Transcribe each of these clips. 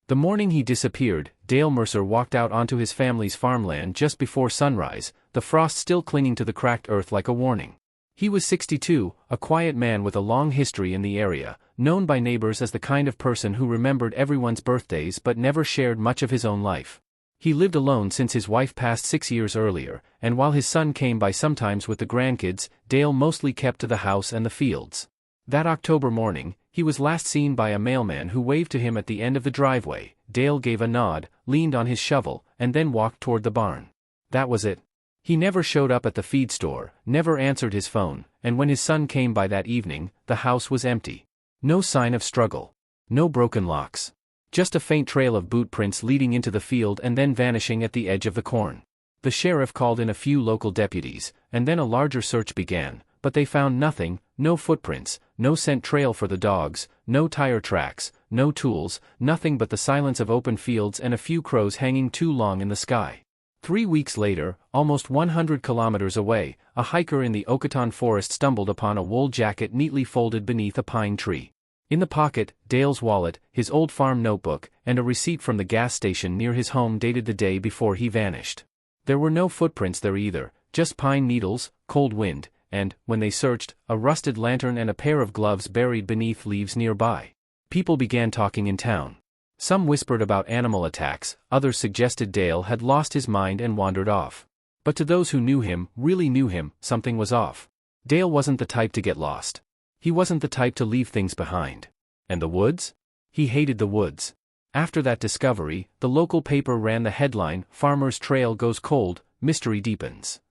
The morning he disappeared, Dale Mercer walked out onto his family's farmland just before sunrise, the frost still clinging to the cracked earth like a warning. He was 62, a quiet man with a long history in the area, known by neighbors as the kind of person who remembered everyone's birthdays but never shared much of his own life. He lived alone since his wife passed 6 years earlier, and while his son came by sometimes with the grandkids, Dale mostly kept to the house and the fields. That October morning, he was last seen by a mailman who waved to him at the end of the driveway. Dale gave a nod, leaned on his shovel, and then walked toward the barn. That was it. He never showed up at the feed store, never answered his phone, and when his son came by that evening, the house was empty. No sign of struggle. No broken locks. Just a faint trail of boot prints leading into the field and then vanishing at the edge of the corn. The sheriff called in a few local deputies, and then a larger search began, but they found nothing, no footprints, no scent trail for the dogs, no tire tracks, no tools, nothing but the silence of open fields and a few crows hanging too long in the sky. 3 weeks later, almost 100 kilometers away, a hiker in the Okoton forest stumbled upon a wool jacket neatly folded beneath a pine tree. In the pocket, Dale's wallet, his old farm notebook, and a receipt from the gas station near his home dated the day before he vanished. There were no footprints there either, just pine needles, cold wind, and, when they searched, a rusted lantern and a pair of gloves buried beneath leaves nearby. People began talking in town. Some whispered about animal attacks, others suggested Dale had lost his mind and wandered off. But to those who knew him, really knew him, something was off. Dale wasn't the type to get lost. He wasn't the type to leave things behind. And the woods? He hated the woods. After that discovery, the local paper ran the headline, "Farmer's Trail Goes Cold, Mystery Deepens."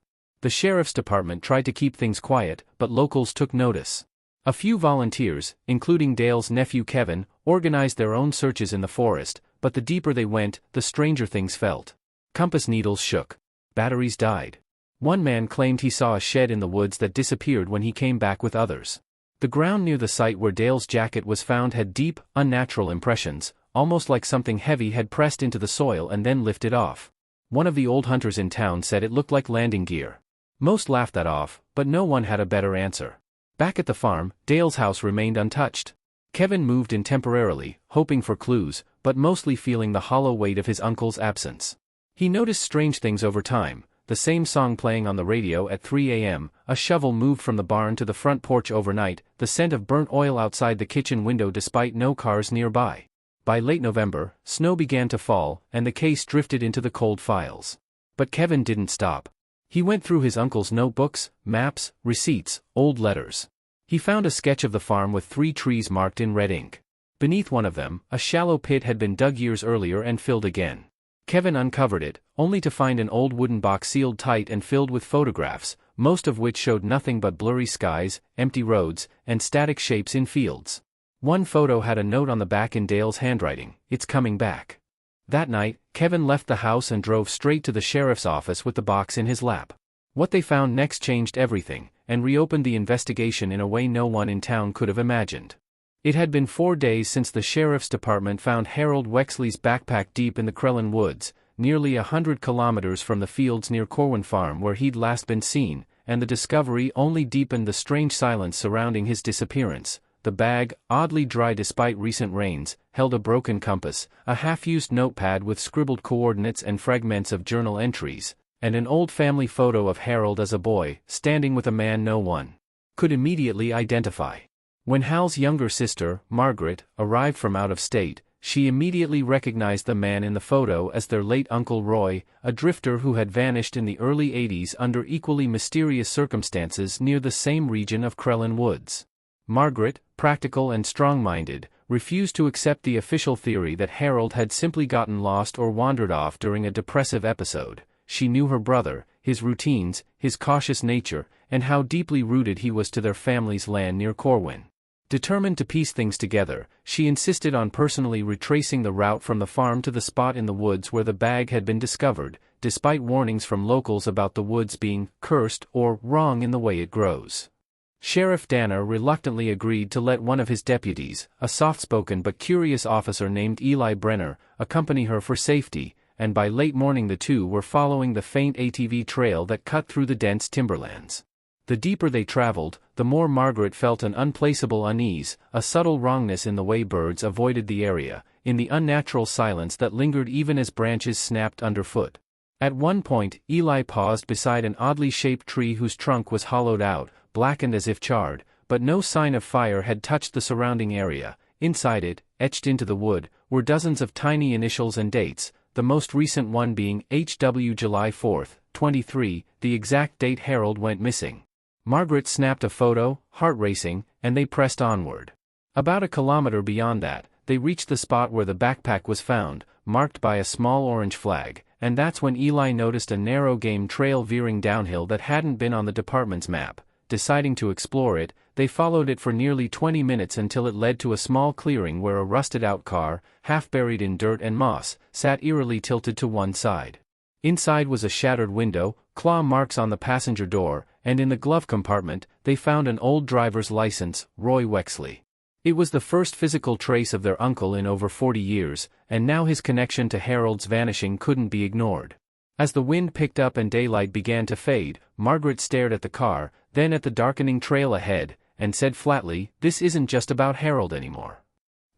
The sheriff's department tried to keep things quiet, but locals took notice. A few volunteers, including Dale's nephew Kevin, organized their own searches in the forest, but the deeper they went, the stranger things felt. Compass needles shook. Batteries died. One man claimed he saw a shed in the woods that disappeared when he came back with others. The ground near the site where Dale's jacket was found had deep, unnatural impressions, almost like something heavy had pressed into the soil and then lifted off. One of the old hunters in town said it looked like landing gear. Most laughed that off, but no one had a better answer. Back at the farm, Dale's house remained untouched. Kevin moved in temporarily, hoping for clues, but mostly feeling the hollow weight of his uncle's absence. He noticed strange things over time, the same song playing on the radio at 3 a.m., a shovel moved from the barn to the front porch overnight, the scent of burnt oil outside the kitchen window despite no cars nearby. By late November, snow began to fall, and the case drifted into the cold files. But Kevin didn't stop. He went through his uncle's notebooks, maps, receipts, old letters. He found a sketch of the farm with 3 trees marked in red ink. Beneath one of them, a shallow pit had been dug years earlier and filled again. Kevin uncovered it, only to find an old wooden box sealed tight and filled with photographs, most of which showed nothing but blurry skies, empty roads, and static shapes in fields. One photo had a note on the back in Dale's handwriting, "It's coming back." That night, Kevin left the house and drove straight to the sheriff's office with the box in his lap. What they found next changed everything, and reopened the investigation in a way no one in town could have imagined. It had been 4 days since the sheriff's department found Harold Wexley's backpack deep in the Krellin woods, nearly 100 kilometers from the fields near Corwin Farm where he'd last been seen, and the discovery only deepened the strange silence surrounding his disappearance. The bag, oddly dry despite recent rains, held a broken compass, a half-used notepad with scribbled coordinates and fragments of journal entries, and an old family photo of Harold as a boy, standing with a man no one could immediately identify. When Hal's younger sister, Margaret, arrived from out of state, she immediately recognized the man in the photo as their late Uncle Roy, a drifter who had vanished in the early 80s under equally mysterious circumstances near the same region of Krellin Woods. Margaret, practical and strong-minded, refused to accept the official theory that Harold had simply gotten lost or wandered off during a depressive episode. She knew her brother, his routines, his cautious nature, and how deeply rooted he was to their family's land near Corwin. Determined to piece things together, she insisted on personally retracing the route from the farm to the spot in the woods where the bag had been discovered, despite warnings from locals about the woods being cursed or wrong in the way it grows. Sheriff Danner reluctantly agreed to let one of his deputies, a soft-spoken but curious officer named Eli Brenner, accompany her for safety, and by late morning the two were following the faint ATV trail that cut through the dense timberlands. The deeper they traveled, the more Margaret felt an unplaceable unease, a subtle wrongness in the way birds avoided the area, in the unnatural silence that lingered even as branches snapped underfoot. At one point, Eli paused beside an oddly shaped tree whose trunk was hollowed out, blackened as if charred, but no sign of fire had touched the surrounding area. Inside it, etched into the wood, were dozens of tiny initials and dates, the most recent one being HW July 4, 23, the exact date Harold went missing. Margaret snapped a photo, heart racing, and they pressed onward. About a kilometer beyond that, they reached the spot where the backpack was found, marked by a small orange flag, and that's when Eli noticed a narrow game trail veering downhill that hadn't been on the department's map. Deciding to explore it, they followed it for nearly 20 minutes until it led to a small clearing where a rusted-out car, half buried in dirt and moss, sat eerily tilted to one side. Inside was a shattered window, claw marks on the passenger door, and in the glove compartment, they found an old driver's license, Roy Wexley. It was the first physical trace of their uncle in over 40 years, and now his connection to Harold's vanishing couldn't be ignored. As the wind picked up and daylight began to fade, Margaret stared at the car, then at the darkening trail ahead, and said flatly, "This isn't just about Harold anymore."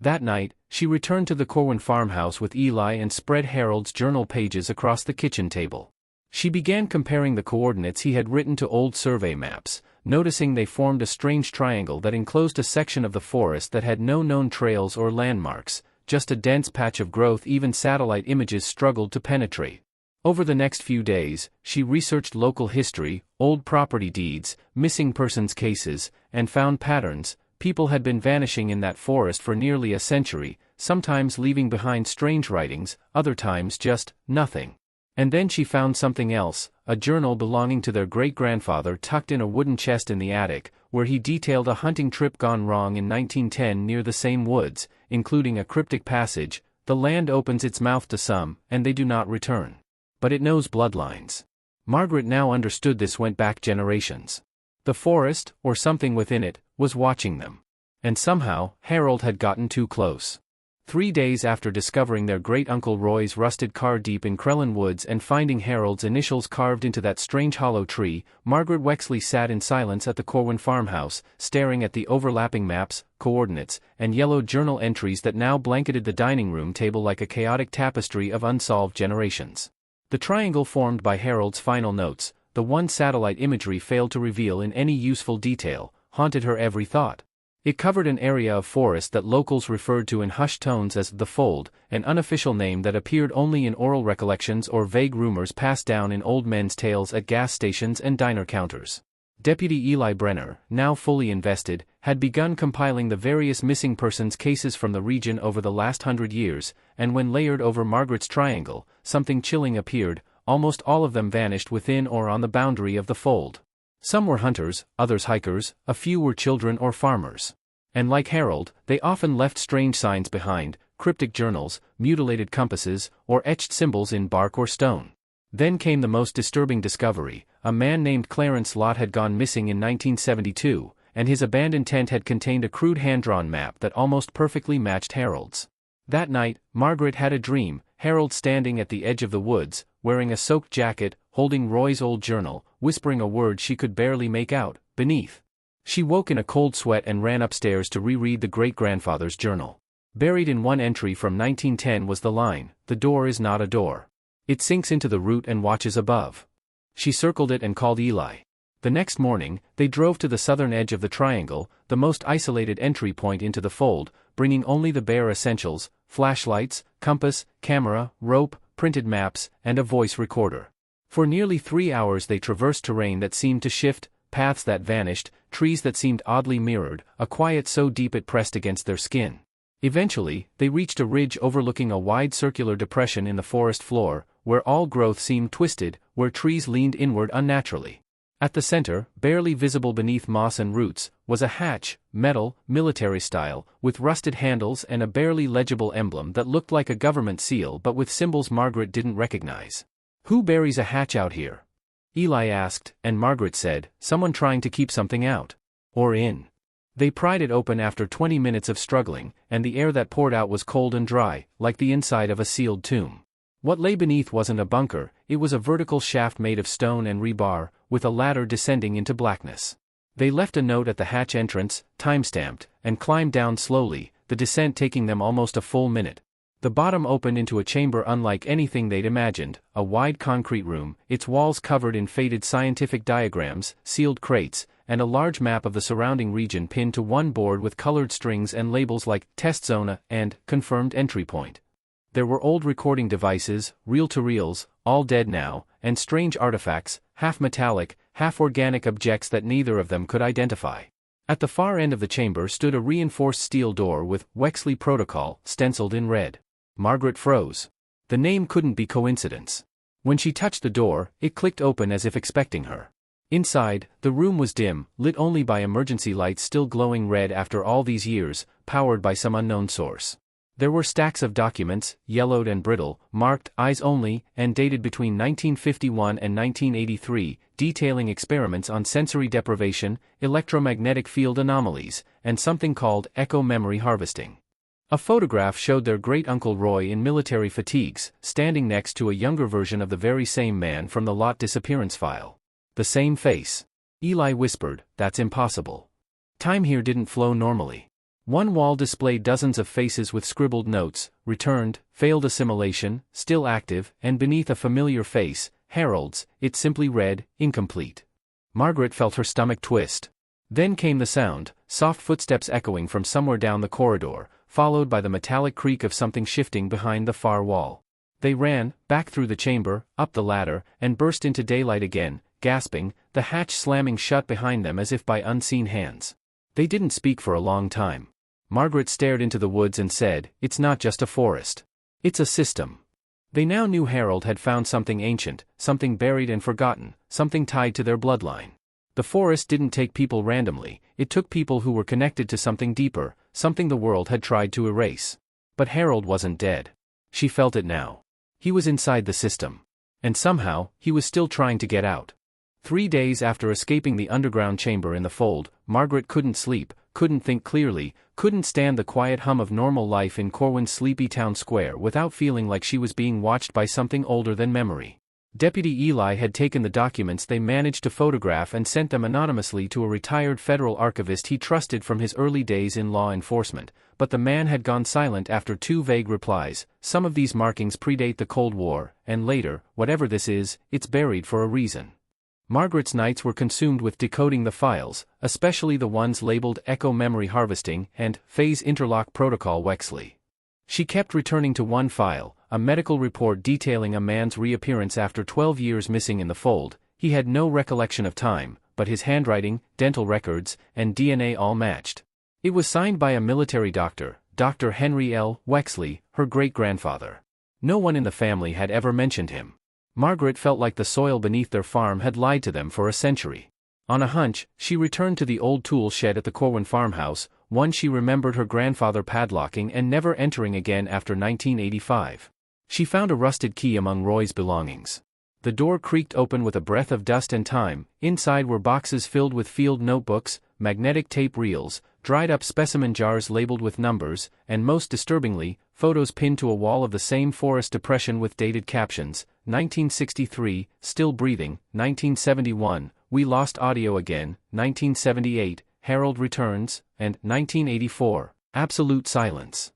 That night, she returned to the Corwin farmhouse with Eli and spread Harold's journal pages across the kitchen table. She began comparing the coordinates he had written to old survey maps, noticing they formed a strange triangle that enclosed a section of the forest that had no known trails or landmarks, just a dense patch of growth even satellite images struggled to penetrate. Over the next few days, she researched local history, old property deeds, missing persons cases, and found patterns. People had been vanishing in that forest for nearly a century, sometimes leaving behind strange writings, other times just nothing. And then she found something else, a journal belonging to their great-grandfather tucked in a wooden chest in the attic, where he detailed a hunting trip gone wrong in 1910 near the same woods, including a cryptic passage, "The land opens its mouth to some, and they do not return. But it knows bloodlines." Margaret now understood this went back generations. The forest, or something within it, was watching them. And somehow, Harold had gotten too close. 3 days after discovering their great-uncle Roy's rusted car deep in Crellin Woods and finding Harold's initials carved into that strange hollow tree, Margaret Wexley sat in silence at the Corwin farmhouse, staring at the overlapping maps, coordinates, and yellowed journal entries that now blanketed the dining room table like a chaotic tapestry of unsolved generations. The triangle formed by Harold's final notes, the one satellite imagery failed to reveal in any useful detail, haunted her every thought. It covered an area of forest that locals referred to in hushed tones as the Fold, an unofficial name that appeared only in oral recollections or vague rumors passed down in old men's tales at gas stations and diner counters. Deputy Eli Brenner, now fully invested, had begun compiling the various missing persons cases from the region over the last 100 years, and when layered over Margaret's triangle, something chilling appeared. Almost all of them vanished within or on the boundary of the Fold. Some were hunters, others hikers, a few were children or farmers. And like Harold, they often left strange signs behind, cryptic journals, mutilated compasses, or etched symbols in bark or stone. Then came the most disturbing discovery: a man named Clarence Lott had gone missing in 1972, and his abandoned tent had contained a crude hand-drawn map that almost perfectly matched Harold's. That night, Margaret had a dream: Harold standing at the edge of the woods, wearing a soaked jacket, holding Roy's old journal, whispering a word she could barely make out, "beneath." She woke in a cold sweat and ran upstairs to reread the great-grandfather's journal. Buried in one entry from 1910 was the line, "The door is not a door. It sinks into the root and watches above." She circled it and called Eli. The next morning, they drove to the southern edge of the triangle, the most isolated entry point into the Fold, bringing only the bare essentials: flashlights, compass, camera, rope, printed maps, and a voice recorder. For nearly 3 hours they traversed terrain that seemed to shift, paths that vanished, trees that seemed oddly mirrored, a quiet so deep it pressed against their skin. Eventually, they reached a ridge overlooking a wide circular depression in the forest floor, where all growth seemed twisted, where trees leaned inward unnaturally. At the center, barely visible beneath moss and roots, was a hatch, metal, military style, with rusted handles and a barely legible emblem that looked like a government seal but with symbols Margaret didn't recognize. "Who buries a hatch out here?" Eli asked, and Margaret said, "Someone trying to keep something out. Or in." They pried it open after 20 minutes of struggling, and the air that poured out was cold and dry, like the inside of a sealed tomb. What lay beneath wasn't a bunker, it was a vertical shaft made of stone and rebar, with a ladder descending into blackness. They left a note at the hatch entrance, time-stamped, and climbed down slowly, the descent taking them almost a full minute. The bottom opened into a chamber unlike anything they'd imagined, a wide concrete room, its walls covered in faded scientific diagrams, sealed crates, and a large map of the surrounding region pinned to one board with colored strings and labels like Test Zone and Confirmed Entry Point. There were old recording devices, reel-to-reels, all dead now, and strange artifacts, half-metallic, half-organic objects that neither of them could identify. At the far end of the chamber stood a reinforced steel door with Wexley Protocol stenciled in red. Margaret froze. The name couldn't be coincidence. When she touched the door, it clicked open as if expecting her. Inside, the room was dim, lit only by emergency lights still glowing red after all these years, powered by some unknown source. There were stacks of documents, yellowed and brittle, marked Eyes Only, and dated between 1951 and 1983, detailing experiments on sensory deprivation, electromagnetic field anomalies, and something called echo memory harvesting. A photograph showed their great-uncle Roy in military fatigues, standing next to a younger version of the very same man from the Lot disappearance file. The same face. Eli whispered, "That's impossible. Time here didn't flow normally." One wall displayed dozens of faces with scribbled notes, returned, failed assimilation, still active, and beneath a familiar face, Harold's, it simply read, incomplete. Margaret felt her stomach twist. Then came the sound, soft footsteps echoing from somewhere down the corridor, followed by the metallic creak of something shifting behind the far wall. They ran, back through the chamber, up the ladder, and burst into daylight again, gasping, the hatch slamming shut behind them as if by unseen hands. They didn't speak for a long time. Margaret stared into the woods and said, "It's not just a forest. It's a system." They now knew Harold had found something ancient, something buried and forgotten, something tied to their bloodline. The forest didn't take people randomly, it took people who were connected to something deeper, something the world had tried to erase. But Harold wasn't dead. She felt it now. He was inside the system. And somehow, he was still trying to get out. 3 days after escaping the underground chamber in the fold, Margaret couldn't sleep, couldn't think clearly, couldn't stand the quiet hum of normal life in Corwin's sleepy town square without feeling like she was being watched by something older than memory. Deputy Eli had taken the documents they managed to photograph and sent them anonymously to a retired federal archivist he trusted from his early days in law enforcement, but the man had gone silent after 2 vague replies. Some of these markings predate the Cold War, and later, whatever this is, it's buried for a reason. Margaret's nights were consumed with decoding the files, especially the ones labeled Echo Memory Harvesting and Phase Interlock Protocol Wexley. She kept returning to one file, a medical report detailing a man's reappearance after 12 years missing in the fold. He had no recollection of time, but his handwriting, dental records, and DNA all matched. It was signed by a military doctor, Dr. Henry L. Wexley, her great-grandfather. No one in the family had ever mentioned him. Margaret felt like the soil beneath their farm had lied to them for a century. On a hunch, she returned to the old tool shed at the Corwin farmhouse, one she remembered her grandfather padlocking and never entering again after 1985. She found a rusted key among Roy's belongings. The door creaked open with a breath of dust and time. Inside were boxes filled with field notebooks, magnetic tape reels, dried-up specimen jars labeled with numbers, and most disturbingly, photos pinned to a wall of the same forest depression with dated captions: 1963, Still Breathing, 1971, We Lost Audio Again, 1978, Harold Returns, and 1984, Absolute Silence.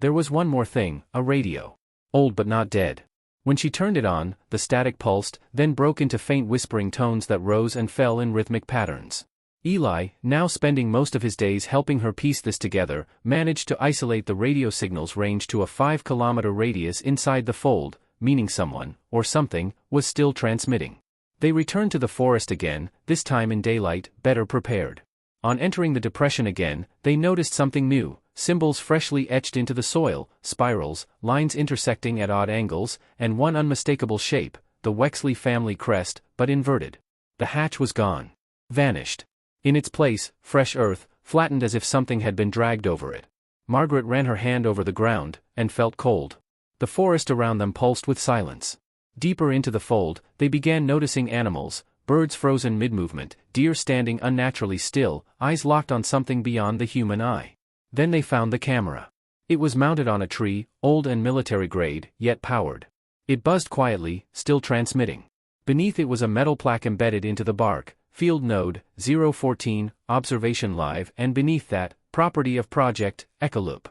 There was one more thing, a radio. Old but not dead. When she turned it on, the static pulsed, then broke into faint whispering tones that rose and fell in rhythmic patterns. Eli, now spending most of his days helping her piece this together, managed to isolate the radio signal's range to a 5-kilometer radius inside the fold, meaning someone, or something, was still transmitting. They returned to the forest again, this time in daylight, better prepared. On entering the depression again, they noticed something new: symbols freshly etched into the soil, spirals, lines intersecting at odd angles, and one unmistakable shape, the Wexley family crest, but inverted. The hatch was gone. Vanished. In its place, fresh earth, flattened as if something had been dragged over it. Margaret ran her hand over the ground, and felt cold. The forest around them pulsed with silence. Deeper into the fold, they began noticing animals, birds frozen mid-movement, deer standing unnaturally still, eyes locked on something beyond the human eye. Then they found the camera. It was mounted on a tree, old and military-grade, yet powered. It buzzed quietly, still transmitting. Beneath it was a metal plaque embedded into the bark, Field Node, 014, Observation Live, and beneath that, Property of Project, Ecoloop.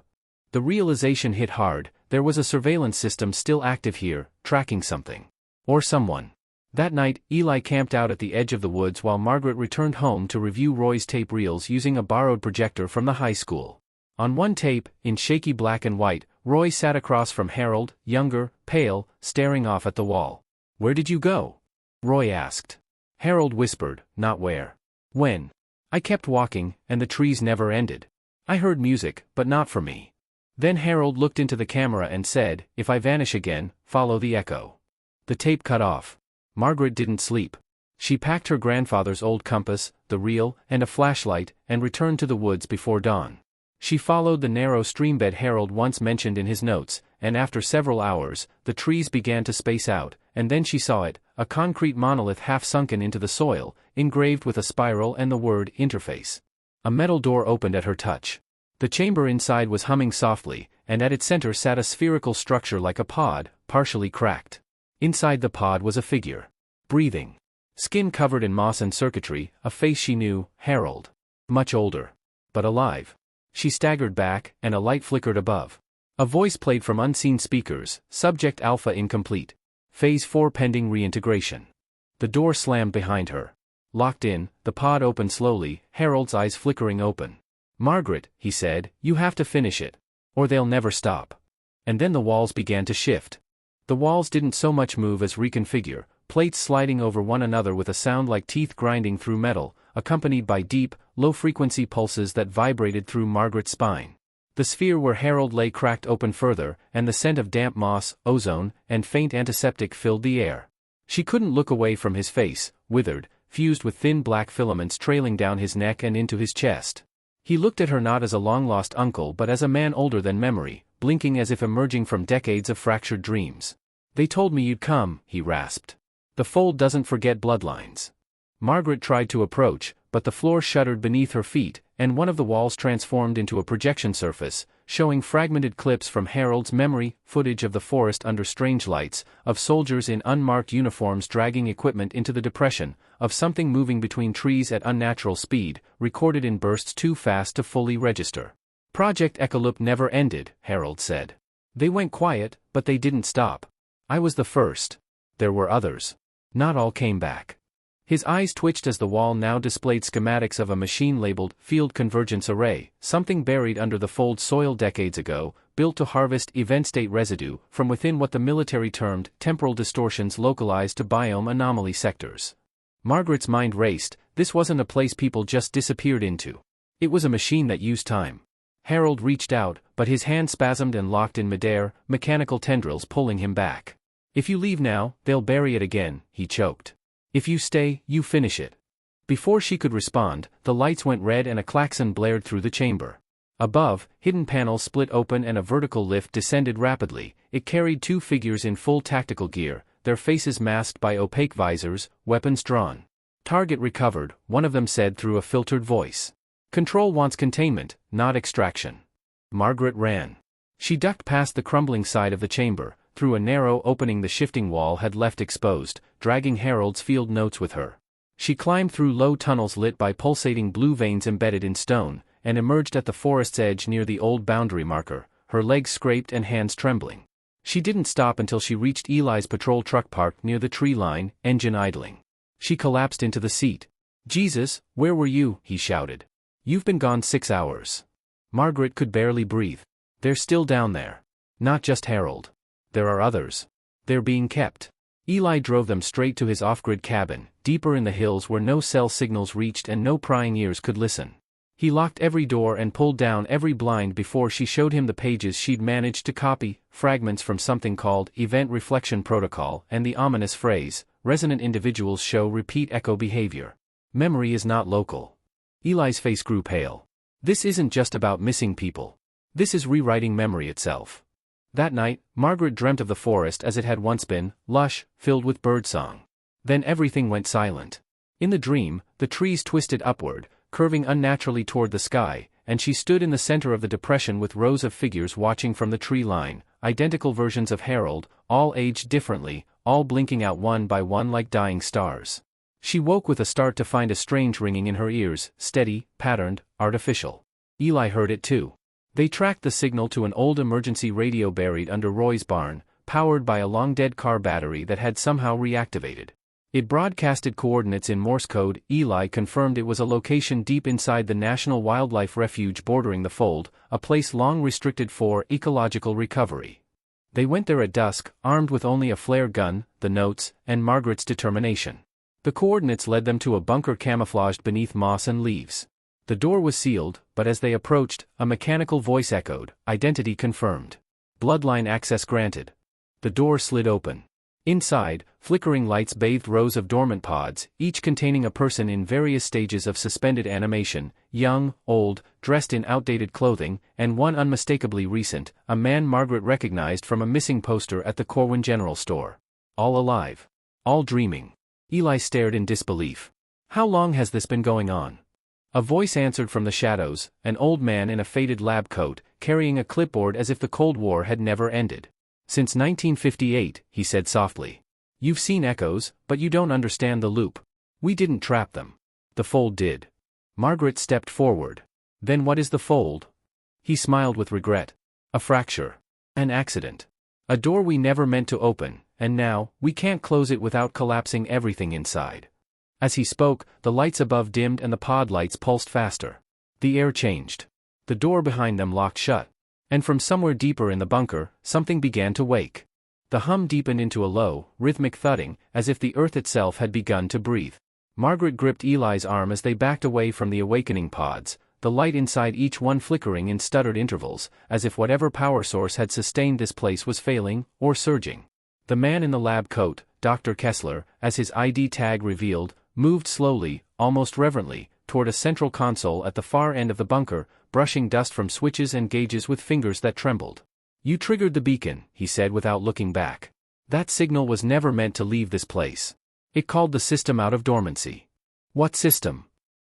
The realization hit hard, there was a surveillance system still active here, tracking something. Or someone. That night, Eli camped out at the edge of the woods while Margaret returned home to review Roy's tape reels using a borrowed projector from the high school. On one tape, in shaky black and white, Roy sat across from Harold, younger, pale, staring off at the wall. "Where did you go?" Roy asked. Harold whispered, "Not where. When. I kept walking, and the trees never ended. I heard music, but not for me." Then Harold looked into the camera and said, "If I vanish again, follow the echo." The tape cut off. Margaret didn't sleep. She packed her grandfather's old compass, the reel, and a flashlight, and returned to the woods before dawn. She followed the narrow streambed Harold once mentioned in his notes, and after several hours, the trees began to space out, and then she saw it, a concrete monolith half sunken into the soil, engraved with a spiral and the word interface. A metal door opened at her touch. The chamber inside was humming softly, and at its center sat a spherical structure like a pod, partially cracked. Inside the pod was a figure. Breathing. Skin covered in moss and circuitry, a face she knew, Harold. Much older. But alive. She staggered back, and a light flickered above. A voice played from unseen speakers, Subject Alpha incomplete. Phase 4 pending reintegration. The door slammed behind her. Locked in, the pod opened slowly, Harold's eyes flickering open. "Margaret," he said, "you have to finish it. Or they'll never stop." And then the walls began to shift. The walls didn't so much move as reconfigure, plates sliding over one another with a sound like teeth grinding through metal, accompanied by deep, low-frequency pulses that vibrated through Margaret's spine. The sphere where Harold lay cracked open further, and the scent of damp moss, ozone, and faint antiseptic filled the air. She couldn't look away from his face, withered, fused with thin black filaments trailing down his neck and into his chest. He looked at her not as a long-lost uncle but as a man older than memory, blinking as if emerging from decades of fractured dreams. "They told me you'd come," he rasped. "The fold doesn't forget bloodlines." Margaret tried to approach, but the floor shuddered beneath her feet, and one of the walls transformed into a projection surface, showing fragmented clips from Harold's memory, footage of the forest under strange lights, of soldiers in unmarked uniforms dragging equipment into the depression, of something moving between trees at unnatural speed, recorded in bursts too fast to fully register. "Project Ecoloop never ended," Harold said. "They went quiet, but they didn't stop. I was the first. There were others. Not all came back." His eyes twitched as the wall now displayed schematics of a machine labeled Field Convergence Array, something buried under the fold soil decades ago, built to harvest event-state residue from within what the military termed temporal distortions localized to biome anomaly sectors. Margaret's mind raced. This wasn't a place people just disappeared into. It was a machine that used time. Harold reached out, but his hand spasmed and locked in midair, mechanical tendrils pulling him back. "If you leave now, they'll bury it again," he choked. "If you stay, you finish it." Before she could respond, the lights went red and a klaxon blared through the chamber. Above, hidden panels split open and a vertical lift descended rapidly. It carried two figures in full tactical gear, their faces masked by opaque visors, weapons drawn. "Target recovered," one of them said through a filtered voice. "Control wants containment, not extraction." Margaret ran. She ducked past the crumbling side of the chamber, through a narrow opening the shifting wall had left exposed, dragging Harold's field notes with her. She climbed through low tunnels lit by pulsating blue veins embedded in stone, and emerged at the forest's edge near the old boundary marker, her legs scraped and hands trembling. She didn't stop until she reached Eli's patrol truck parked near the tree line, engine idling. She collapsed into the seat. "Jesus, where were you?" he shouted. "You've been gone 6 hours." Margaret could barely breathe. "They're still down there. Not just Harold. There are others. They're being kept." Eli drove them straight to his off-grid cabin, deeper in the hills where no cell signals reached and no prying ears could listen. He locked every door and pulled down every blind before she showed him the pages she'd managed to copy, fragments from something called Event Reflection Protocol and the ominous phrase, "Resonant individuals show repeat echo behavior. Memory is not local." Eli's face grew pale. "This isn't just about missing people. This is rewriting memory itself." That night, Margaret dreamt of the forest as it had once been, lush, filled with birdsong. Then everything went silent. In the dream, the trees twisted upward, curving unnaturally toward the sky, and she stood in the center of the depression with rows of figures watching from the tree line, identical versions of Harold, all aged differently, all blinking out one by one like dying stars. She woke with a start to find a strange ringing in her ears, steady, patterned, artificial. Eli heard it too. They tracked the signal to an old emergency radio buried under Roy's barn, powered by a long-dead car battery that had somehow reactivated. It broadcasted coordinates in Morse code. Eli confirmed it was a location deep inside the National Wildlife Refuge bordering the fold, a place long restricted for ecological recovery. They went there at dusk, armed with only a flare gun, the notes, and Margaret's determination. The coordinates led them to a bunker camouflaged beneath moss and leaves. The door was sealed, but as they approached, a mechanical voice echoed, "Identity confirmed. Bloodline access granted." The door slid open. Inside, flickering lights bathed rows of dormant pods, each containing a person in various stages of suspended animation, young, old, dressed in outdated clothing, and one unmistakably recent, a man Margaret recognized from a missing poster at the Corwin General Store. All alive. All dreaming. Eli stared in disbelief. "How long has this been going on?" A voice answered from the shadows, an old man in a faded lab coat, carrying a clipboard as if the Cold War had never ended. "Since 1958, he said softly. "You've seen echoes, but you don't understand the loop. We didn't trap them. The fold did." Margaret stepped forward. "Then what is the fold?" He smiled with regret. "A fracture. An accident. A door we never meant to open, and now, we can't close it without collapsing everything inside." As he spoke, the lights above dimmed and the pod lights pulsed faster. The air changed. The door behind them locked shut. And from somewhere deeper in the bunker, something began to wake. The hum deepened into a low, rhythmic thudding, as if the earth itself had begun to breathe. Margaret gripped Eli's arm as they backed away from the awakening pods, the light inside each one flickering in stuttered intervals, as if whatever power source had sustained this place was failing, or surging. The man in the lab coat, Dr. Kessler, as his ID tag revealed, moved slowly, almost reverently, toward a central console at the far end of the bunker, brushing dust from switches and gauges with fingers that trembled. "You triggered the beacon," he said without looking back. "That signal was never meant to leave this place. It called the system out of dormancy." "What system?"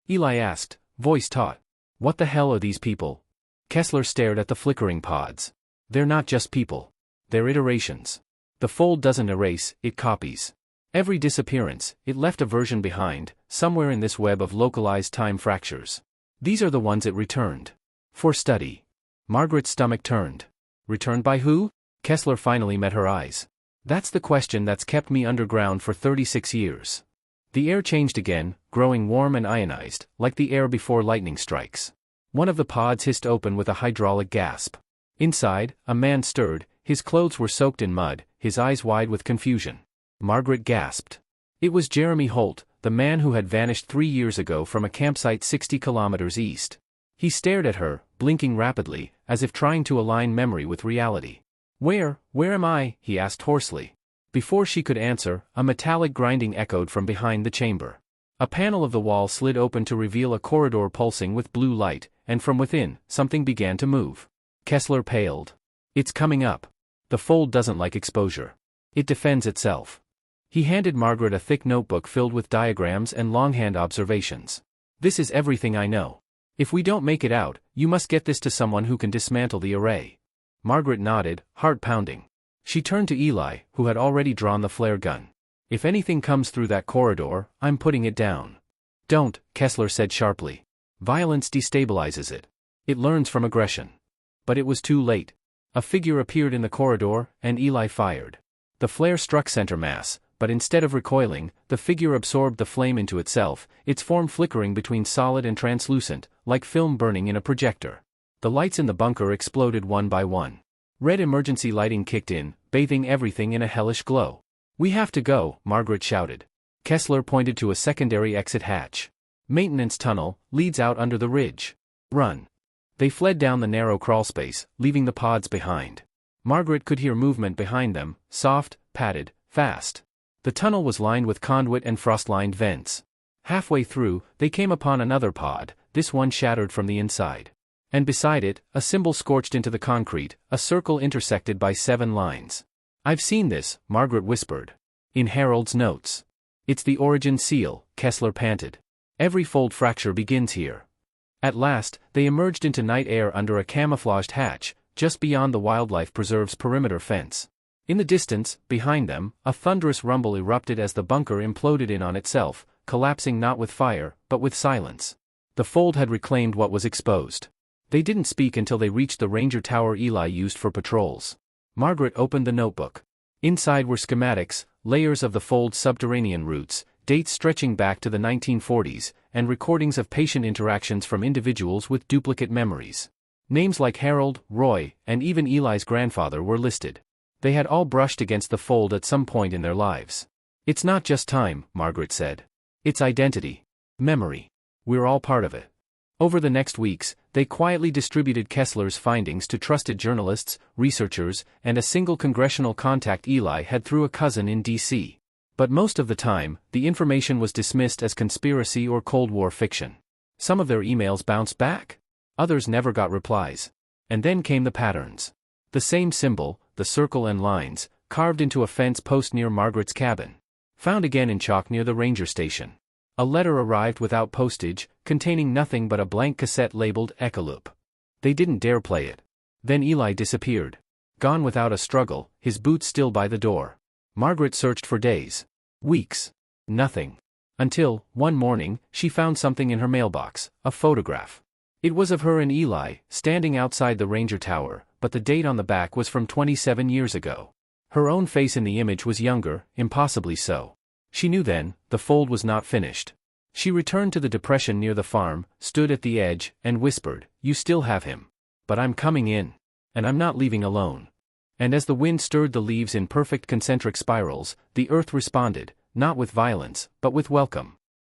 Eli asked, voice taut. "What the hell are these people?" Kessler stared at the flickering pods. "They're not just people. They're iterations. The fold doesn't erase, it copies. Every disappearance, it left a version behind, somewhere in this web of localized time fractures. These are the ones it returned. For study." Margaret's stomach turned. "Returned by who?" Kessler finally met her eyes. "That's the question that's kept me underground for 36 years." The air changed again, growing warm and ionized, like the air before lightning strikes. One of the pods hissed open with a hydraulic gasp. Inside, a man stirred, his clothes were soaked in mud, his eyes wide with confusion. Margaret gasped. It was Jeremy Holt, the man who had vanished 3 years ago from a campsite 60 kilometers east. He stared at her, blinking rapidly, as if trying to align memory with reality. Where am I?" he asked hoarsely. Before she could answer, a metallic grinding echoed from behind the chamber. A panel of the wall slid open to reveal a corridor pulsing with blue light, and from within, something began to move. Kessler paled. "It's coming up. The fold doesn't like exposure. It defends itself." He handed Margaret a thick notebook filled with diagrams and longhand observations. "This is everything I know. If we don't make it out, you must get this to someone who can dismantle the array." Margaret nodded, heart pounding. She turned to Eli, who had already drawn the flare gun. "If anything comes through that corridor, I'm putting it down." "Don't," Kessler said sharply. "Violence destabilizes it. It learns from aggression." But it was too late. A figure appeared in the corridor, and Eli fired. The flare struck center mass, but instead of recoiling, the figure absorbed the flame into itself, its form flickering between solid and translucent, like film burning in a projector. The lights in the bunker exploded one by one. Red emergency lighting kicked in, bathing everything in a hellish glow. "We have to go," Margaret shouted. Kessler pointed to a secondary exit hatch. "Maintenance tunnel, leads out under the ridge. Run." They fled down the narrow crawlspace, leaving the pods behind. Margaret could hear movement behind them, soft, padded, fast. The tunnel was lined with conduit and frost-lined vents. Halfway through, they came upon another pod, this one shattered from the inside. And beside it, a symbol scorched into the concrete, a circle intersected by 7 lines. "I've seen this," Margaret whispered. "In Harold's notes. It's the origin seal," Kessler panted. "Every fold fracture begins here." At last, they emerged into night air under a camouflaged hatch, just beyond the wildlife preserve's perimeter fence. In the distance, behind them, a thunderous rumble erupted as the bunker imploded in on itself, collapsing not with fire, but with silence. The fold had reclaimed what was exposed. They didn't speak until they reached the ranger tower Eli used for patrols. Margaret opened the notebook. Inside were schematics, layers of the fold's subterranean routes, dates stretching back to the 1940s, and recordings of patient interactions from individuals with duplicate memories. Names like Harold, Roy, and even Eli's grandfather were listed. They had all brushed against the fold at some point in their lives. It's not just time, Margaret said. It's identity. Memory. We're all part of it. Over the next weeks, they quietly distributed Kessler's findings to trusted journalists, researchers, and a single congressional contact Eli had through a cousin in D.C. But most of the time, the information was dismissed as conspiracy or Cold War fiction. Some of their emails bounced back. Others never got replies. And then came the patterns. The same symbol, the circle and lines, carved into a fence post near Margaret's cabin. Found again in chalk near the ranger station. A letter arrived without postage, containing nothing but a blank cassette labeled Echoloop. They didn't dare play it. Then Eli disappeared. Gone without a struggle, his boots still by the door. Margaret searched for days. Weeks. Nothing. Until, one morning, she found something in her mailbox, a photograph. It was of her and Eli, standing outside the ranger tower, but the date on the back was from 27 years ago. Her own face in the image was younger, impossibly so. She knew then, the fold was not finished. She returned to the depression near the farm, stood at the edge, and whispered, "You still have him. But I'm coming in. And I'm not leaving alone." And as the wind stirred the leaves in perfect concentric spirals, the earth responded, not with violence, but with welcome.